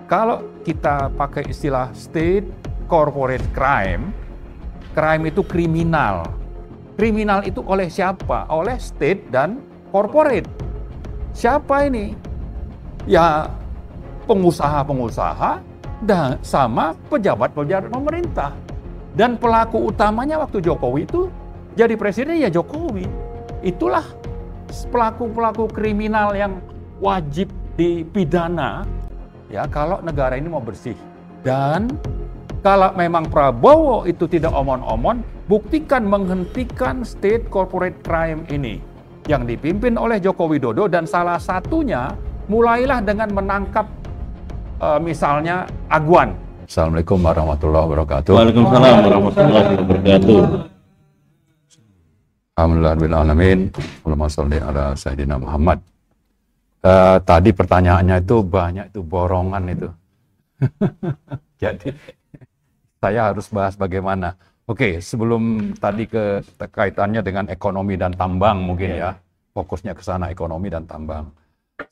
kalau kita pakai istilah state corporate crime, crime itu kriminal. Kriminal itu oleh siapa? Oleh state dan corporate. Siapa ini? Ya pengusaha-pengusaha dan sama pejabat-pejabat pemerintah. Dan pelaku utamanya waktu Jokowi itu jadi presiden ya Jokowi. Itulah pelaku-pelaku kriminal yang wajib dipidana ya kalau negara ini mau bersih. Dan kalau memang Prabowo itu tidak omon-omon, buktikan menghentikan state corporate crime ini yang dipimpin oleh Joko Widodo, dan salah satunya mulailah dengan menangkap misalnya Agwan. Assalamualaikum warahmatullahi wabarakatuh. Waalaikumsalam warahmatullahi wabarakatuh. Alhamdulillahirrahmanirrahim. Allahumma sholli ala Sayyidina Muhammad. Tadi pertanyaannya itu banyak itu borongan itu. Jadi saya harus bahas bagaimana. Oke, sebelum tadi kaitannya dengan ekonomi dan tambang mungkin ya. Fokusnya ke sana, ekonomi dan tambang.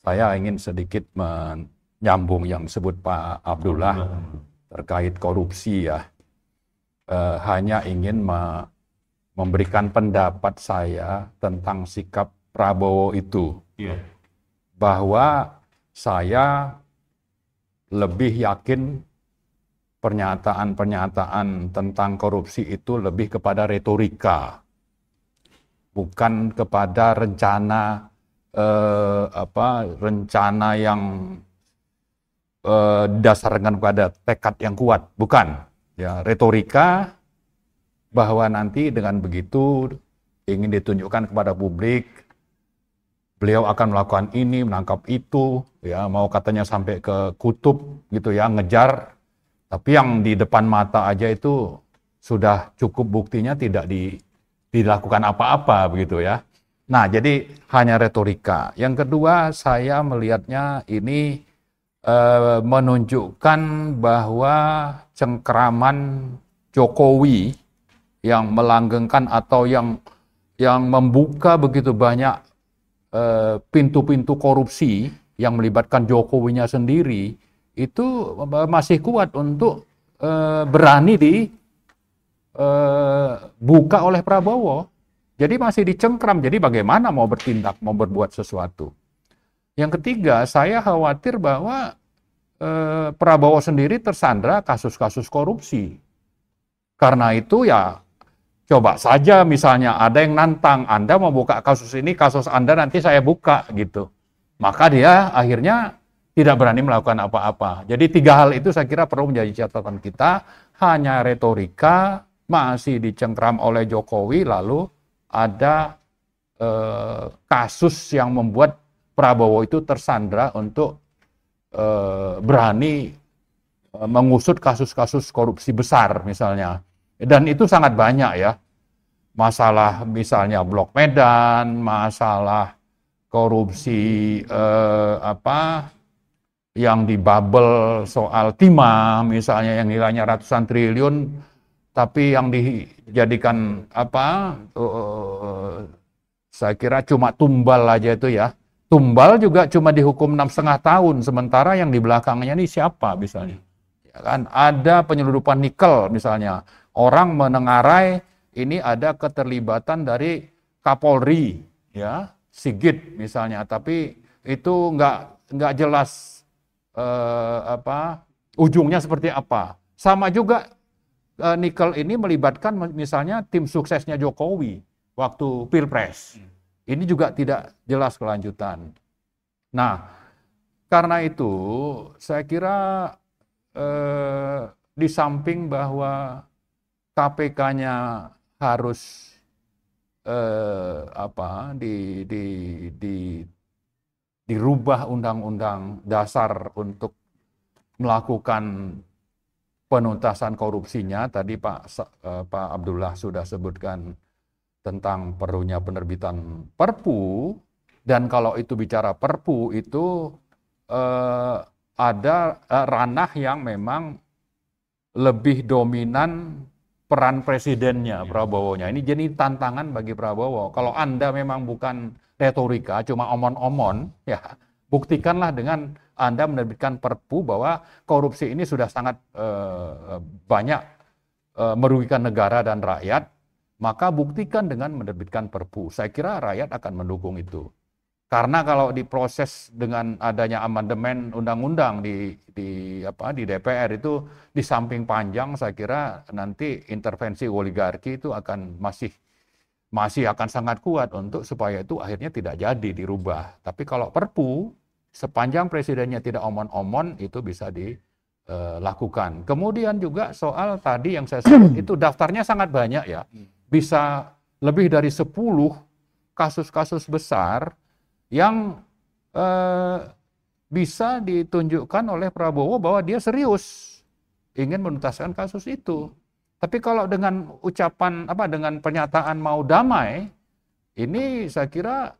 Saya ingin sedikit menyambung yang disebut Pak Abdullah terkait korupsi ya. Hanya ingin memberikan pendapat saya tentang sikap Prabowo itu. Bahwa saya lebih yakin pernyataan-pernyataan tentang korupsi itu lebih kepada retorika, bukan kepada rencana rencana yang didasarkan pada tekad yang kuat, bukan. Ya, retorika bahwa nanti dengan begitu ingin ditunjukkan kepada publik beliau akan melakukan ini, menangkap itu, ya mau katanya sampai ke kutub gitu ya, ngejar. Tapi yang di depan mata aja itu sudah cukup buktinya tidak dilakukan apa-apa begitu ya. Nah, jadi hanya retorika. Yang kedua, saya melihatnya ini menunjukkan bahwa cengkeraman Jokowi yang melanggengkan atau yang membuka begitu banyak pintu-pintu korupsi yang melibatkan Jokowinya sendiri itu masih kuat untuk berani dibuka oleh Prabowo. Jadi masih dicengkram. Jadi bagaimana mau bertindak, mau berbuat sesuatu. Yang ketiga, saya khawatir bahwa Prabowo sendiri tersandra kasus-kasus korupsi. Karena itu ya coba saja misalnya ada yang nantang, Anda mau buka kasus ini, kasus Anda nanti saya buka gitu. Maka dia akhirnya tidak berani melakukan apa-apa. Jadi tiga hal itu saya kira perlu menjadi catatan kita. Hanya retorika, masih dicengkram oleh Jokowi, lalu ada kasus yang membuat Prabowo itu tersandra untuk berani mengusut kasus-kasus korupsi besar misalnya. Dan itu sangat banyak ya. Masalah misalnya Blok Medan, masalah korupsi yang di bubble soal timah misalnya yang nilainya ratusan triliun, tapi yang dijadikan saya kira cuma tumbal aja itu ya. Tumbal juga cuma dihukum 6,5 tahun, sementara yang di belakangnya ini siapa misalnya. Ya kan? Ada penyeludupan nikel misalnya. Orang menengarai ini ada keterlibatan dari Kapolri, ya, Sigit misalnya, tapi itu nggak jelas ujungnya seperti apa. Sama juga nikel ini melibatkan misalnya tim suksesnya Jokowi waktu Pilpres. Ini juga tidak jelas kelanjutan. Nah, karena itu saya kira di samping bahwa KPK-nya harus dirubah undang-undang dasar untuk melakukan penuntasan korupsinya. Tadi Pak Abdullah sudah sebutkan tentang perlunya penerbitan Perpu, dan kalau itu bicara Perpu itu ada ranah yang memang lebih dominan peran presidennya, Prabowo-nya. Ini jadi tantangan bagi Prabowo. Kalau Anda memang bukan retorika, cuma omon-omon, ya buktikanlah dengan Anda menerbitkan perpu bahwa korupsi ini sudah sangat banyak merugikan negara dan rakyat, maka buktikan dengan menerbitkan perpu. Saya kira rakyat akan mendukung itu. Karena kalau diproses dengan adanya amandemen undang-undang di DPR itu di samping panjang, saya kira nanti intervensi oligarki itu akan masih akan sangat kuat untuk supaya itu akhirnya tidak jadi dirubah. Tapi kalau perpu sepanjang presidennya tidak omon-omon itu bisa dilakukan. Kemudian juga soal tadi yang saya sebut itu daftarnya sangat banyak ya. Bisa lebih dari 10 kasus-kasus besar yang bisa ditunjukkan oleh Prabowo bahwa dia serius ingin menuntaskan kasus itu. Tapi kalau dengan ucapan dengan pernyataan mau damai, ini saya kira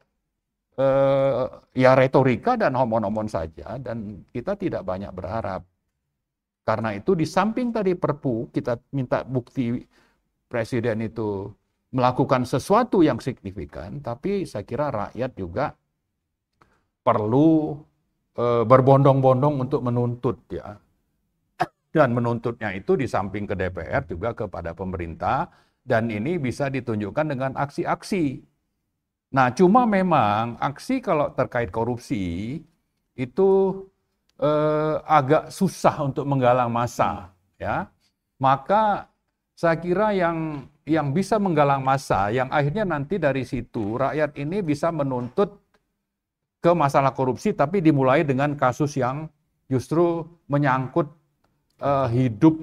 ya retorika dan omon-omon saja, dan kita tidak banyak berharap. Karena itu di samping tadi perpu kita minta bukti presiden itu melakukan sesuatu yang signifikan, tapi saya kira rakyat juga perlu berbondong-bondong untuk menuntut ya. Dan menuntutnya itu di samping ke DPR juga kepada pemerintah, dan ini bisa ditunjukkan dengan aksi-aksi. Nah, cuma memang aksi kalau terkait korupsi itu agak susah untuk menggalang massa ya. Maka saya kira yang bisa menggalang massa, yang akhirnya nanti dari situ rakyat ini bisa menuntut ke masalah korupsi, tapi dimulai dengan kasus yang justru menyangkut hidup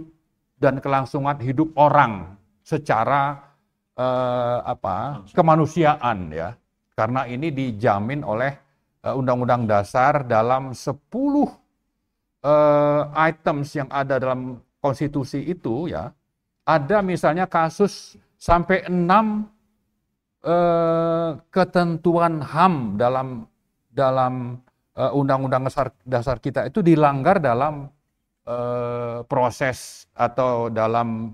dan kelangsungan hidup orang secara kemanusiaan ya. Karena ini dijamin oleh Undang-Undang Dasar dalam 10 items yang ada dalam konstitusi itu ya. Ada misalnya kasus sampai 6 ketentuan HAM dalam Undang-Undang Dasar kita itu dilanggar dalam proses atau dalam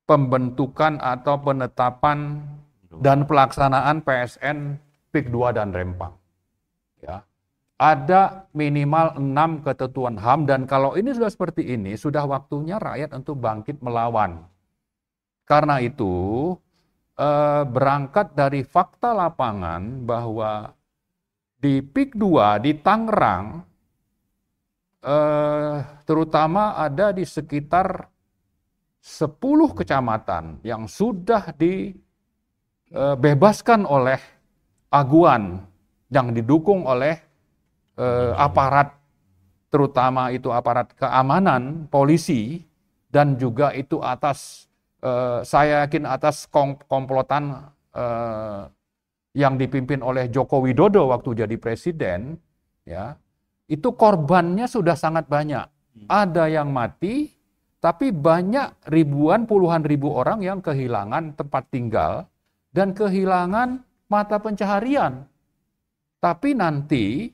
pembentukan atau penetapan dan pelaksanaan PSN PIK 2 dan Rempang. Ya. Ada minimal 6 ketentuan HAM, dan kalau ini sudah seperti ini, sudah waktunya rakyat untuk bangkit melawan. Karena itu berangkat dari fakta lapangan bahwa di PIK 2 di Tangerang terutama ada di sekitar 10 kecamatan yang sudah dibebaskan oleh aguan yang didukung oleh aparat, terutama itu aparat keamanan, polisi, dan juga itu atas saya yakin atas komplotan yang dipimpin oleh Joko Widodo waktu jadi presiden, ya, itu korbannya sudah sangat banyak. Ada yang mati, tapi banyak ribuan, puluhan ribu orang yang kehilangan tempat tinggal dan kehilangan mata pencaharian. Tapi nanti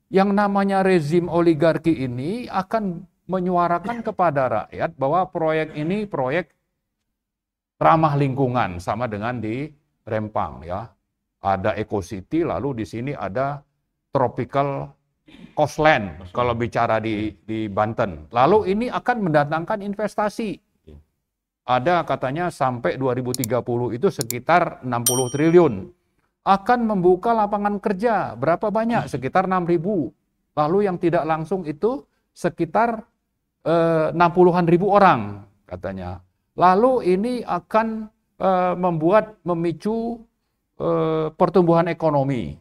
yang namanya rezim oligarki ini akan menyuarakan kepada rakyat bahwa proyek ini proyek ramah lingkungan, sama dengan di Rempang ya. Ada Eco City, lalu di sini ada Tropical Coastland kalau bicara di Banten. Lalu ini akan mendatangkan investasi. Ada katanya sampai 2030 itu sekitar 60 triliun. Akan membuka lapangan kerja. Berapa banyak? Sekitar 6.000. Lalu yang tidak langsung itu sekitar 60-an ribu orang katanya. Lalu ini akan memicu pertumbuhan ekonomi.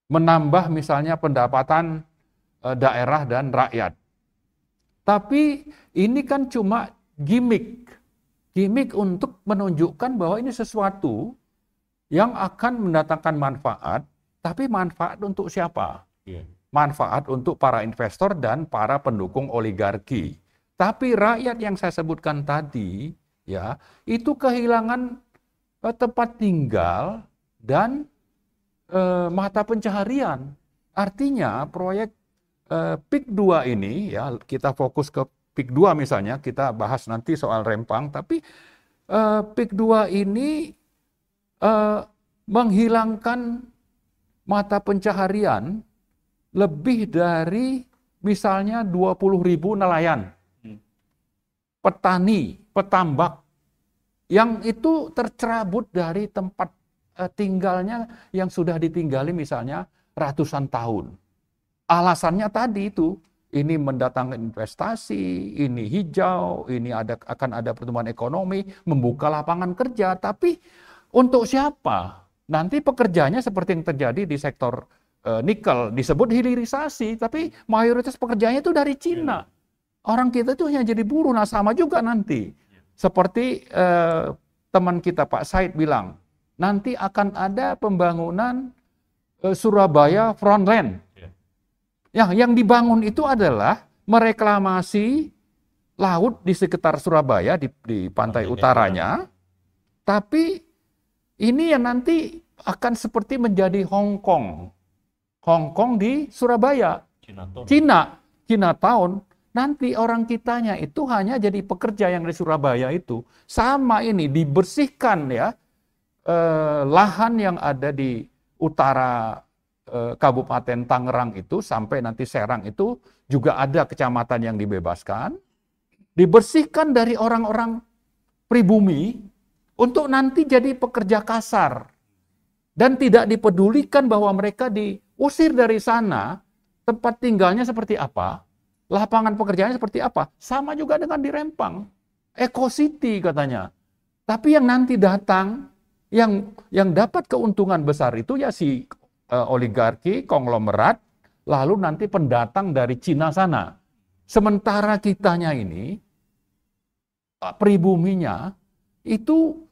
Menambah misalnya pendapatan daerah dan rakyat. Tapi ini kan cuma gimmick. Gimmick untuk menunjukkan bahwa ini sesuatu yang akan mendatangkan manfaat, tapi manfaat untuk siapa? Manfaat untuk para investor dan para pendukung oligarki. Tapi rakyat yang saya sebutkan tadi, ya, itu kehilangan tempat tinggal dan mata pencaharian. Artinya proyek PIK 2 ini, ya, kita fokus ke PIK 2 misalnya, kita bahas nanti soal Rempang, tapi PIK 2 ini menghilangkan mata pencaharian lebih dari misalnya 20.000 nelayan, petani, petambak, yang itu tercerabut dari tempat tinggalnya yang sudah ditinggali misalnya ratusan tahun. Alasannya tadi itu, ini mendatangkan investasi, ini hijau, ini akan ada pertumbuhan ekonomi, membuka lapangan kerja. Tapi untuk siapa? Nanti pekerjanya seperti yang terjadi di sektor nikel, disebut hilirisasi, tapi mayoritas pekerjaannya itu dari Cina. Orang kita itu hanya jadi buruh, nah sama juga nanti. Seperti teman kita Pak Said bilang, nanti akan ada pembangunan Surabaya Frontline. Yang dibangun itu adalah mereklamasi laut di sekitar Surabaya, di pantai utaranya, tapi ini yang nanti akan seperti menjadi Hong Kong. Hong Kong di Surabaya. Chinatown. Nanti orang kitanya itu hanya jadi pekerja yang di Surabaya itu. Sama ini, dibersihkan ya, lahan yang ada di utara Kabupaten Tangerang itu sampai nanti Serang itu juga ada kecamatan yang dibebaskan, dibersihkan dari orang-orang pribumi untuk nanti jadi pekerja kasar dan tidak dipedulikan bahwa mereka diusir dari sana, tempat tinggalnya seperti apa, lapangan pekerjaannya seperti apa, sama juga dengan di Rempang, Eco City katanya. Tapi yang nanti datang, yang dapat keuntungan besar itu ya si oligarki, konglomerat, lalu nanti pendatang dari Cina sana. Sementara kitanya ini, pribuminya, itu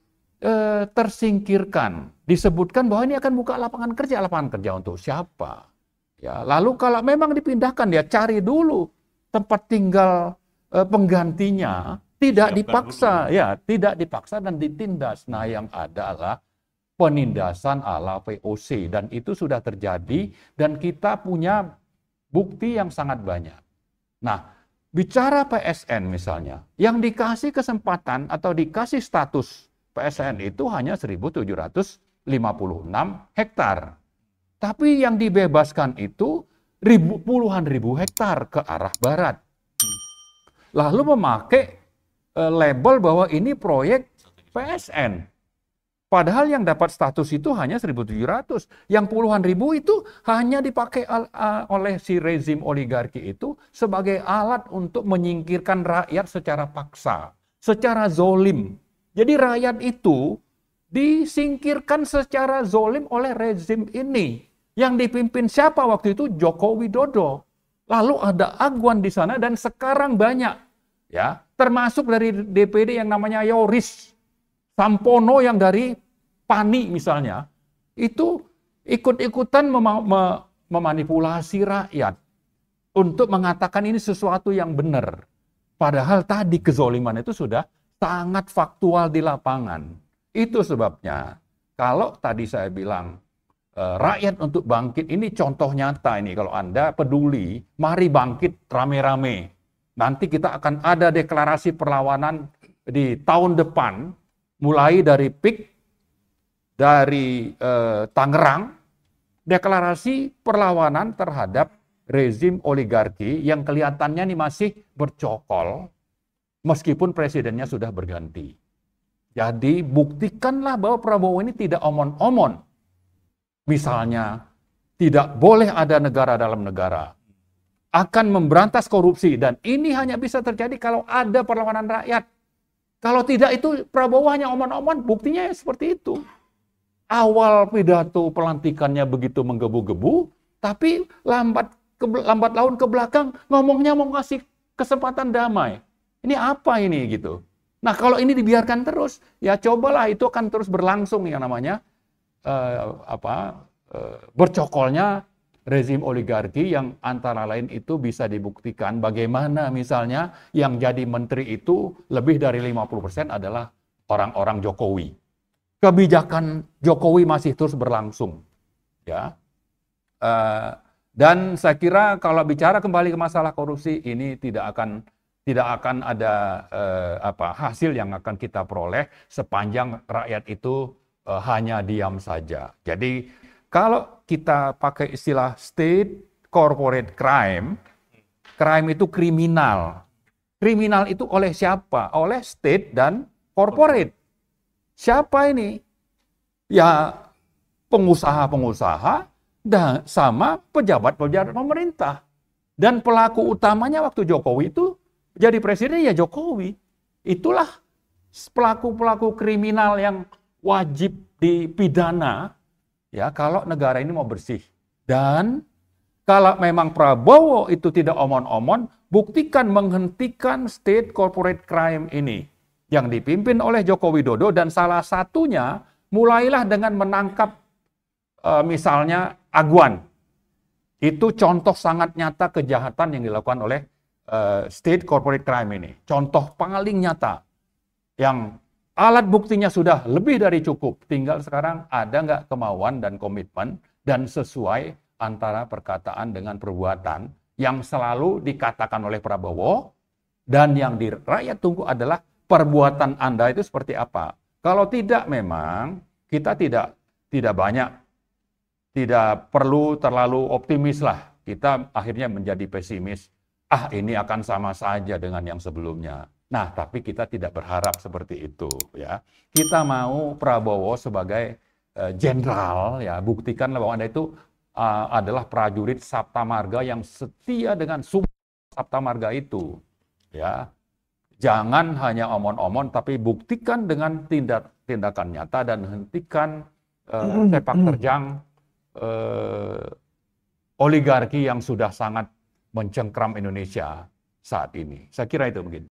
tersingkirkan. Disebutkan bahwa ini akan buka lapangan kerja untuk siapa? Ya, lalu kalau memang dipindahkan, ya cari dulu tempat tinggal penggantinya, tidak dipaksa, ya tidak dipaksa dan ditindas. Nah, yang adalah penindasan ala VOC, dan itu sudah terjadi dan kita punya bukti yang sangat banyak. Nah, bicara PSN misalnya, yang dikasih kesempatan atau dikasih status PSN itu hanya 1.756 hektar. Tapi yang dibebaskan itu puluhan ribu hektar ke arah barat. Lalu memakai label bahwa ini proyek PSN. Padahal yang dapat status itu hanya 1.700. Yang puluhan ribu itu hanya dipakai oleh si rezim oligarki itu sebagai alat untuk menyingkirkan rakyat secara paksa, secara zolim. Jadi rakyat itu disingkirkan secara zolim oleh rezim ini. Yang dipimpin siapa waktu itu? Joko Widodo. Lalu ada Agwan di sana dan sekarang banyak, ya, termasuk dari DPD yang namanya Yoris Sampono yang dari PANI misalnya, itu ikut-ikutan memanipulasi rakyat untuk mengatakan ini sesuatu yang benar. Padahal tadi kezoliman itu sudah sangat faktual di lapangan. Itu sebabnya, kalau tadi saya bilang, rakyat untuk bangkit, ini contoh nyata ini. Kalau Anda peduli, mari bangkit rame-rame. Nanti kita akan ada deklarasi perlawanan di tahun depan, mulai dari PIK, dari Tangerang, deklarasi perlawanan terhadap rezim oligarki yang kelihatannya ini masih bercokol, meskipun presidennya sudah berganti. Jadi buktikanlah bahwa Prabowo ini tidak omon-omon. Misalnya, tidak boleh ada negara dalam negara, akan memberantas korupsi, dan ini hanya bisa terjadi kalau ada perlawanan rakyat. Kalau tidak, itu Prabowo hanya omon-omon, buktinya ya seperti itu. Awal pidato pelantikannya begitu menggebu-gebu, tapi lambat laun ke belakang ngomongnya mau kasih kesempatan damai. Ini apa ini gitu? Nah, kalau ini dibiarkan terus, ya cobalah itu akan terus berlangsung yang namanya bercokolnya rezim oligarki, yang antara lain itu bisa dibuktikan bagaimana misalnya yang jadi menteri itu lebih dari 50% adalah orang-orang Jokowi. Kebijakan Jokowi masih terus berlangsung, ya. Dan saya kira kalau bicara kembali ke masalah korupsi ini tidak akan ada hasil yang akan kita peroleh sepanjang rakyat itu hanya diam saja. Jadi Kalau kita pakai istilah state corporate crime, crime itu kriminal. Kriminal itu oleh siapa? Oleh state dan corporate. Siapa ini? Ya pengusaha-pengusaha dan sama pejabat-pejabat pemerintah. Dan pelaku utamanya waktu Jokowi itu jadi presiden ya Jokowi. Itulah pelaku-pelaku kriminal yang wajib dipidana ya kalau negara ini mau bersih. Dan kalau memang Prabowo itu tidak omon-omon, buktikan menghentikan state corporate crime ini yang dipimpin oleh Joko Widodo, dan salah satunya mulailah dengan menangkap misalnya Agwan. Itu contoh sangat nyata kejahatan yang dilakukan oleh state corporate crime ini. Contoh paling nyata yang alat buktinya sudah lebih dari cukup. Tinggal sekarang ada nggak kemauan dan komitmen dan sesuai antara perkataan dengan perbuatan yang selalu dikatakan oleh Prabowo, dan yang di rakyat tunggu adalah perbuatan Anda itu seperti apa. Kalau tidak, memang kita tidak perlu terlalu optimis lah. Kita akhirnya menjadi pesimis. Ini akan sama saja dengan yang sebelumnya. Nah, tapi kita tidak berharap seperti itu ya. Kita mau Prabowo sebagai jenderal ya, buktikanlah bahwa Anda itu adalah prajurit Sapta Marga yang setia dengan sumpah Sapta Marga itu. Ya. Jangan hanya omon-omon, tapi buktikan dengan tindakan nyata dan hentikan sepak terjang oligarki yang sudah sangat mencengkram Indonesia saat ini. Saya kira itu mungkin.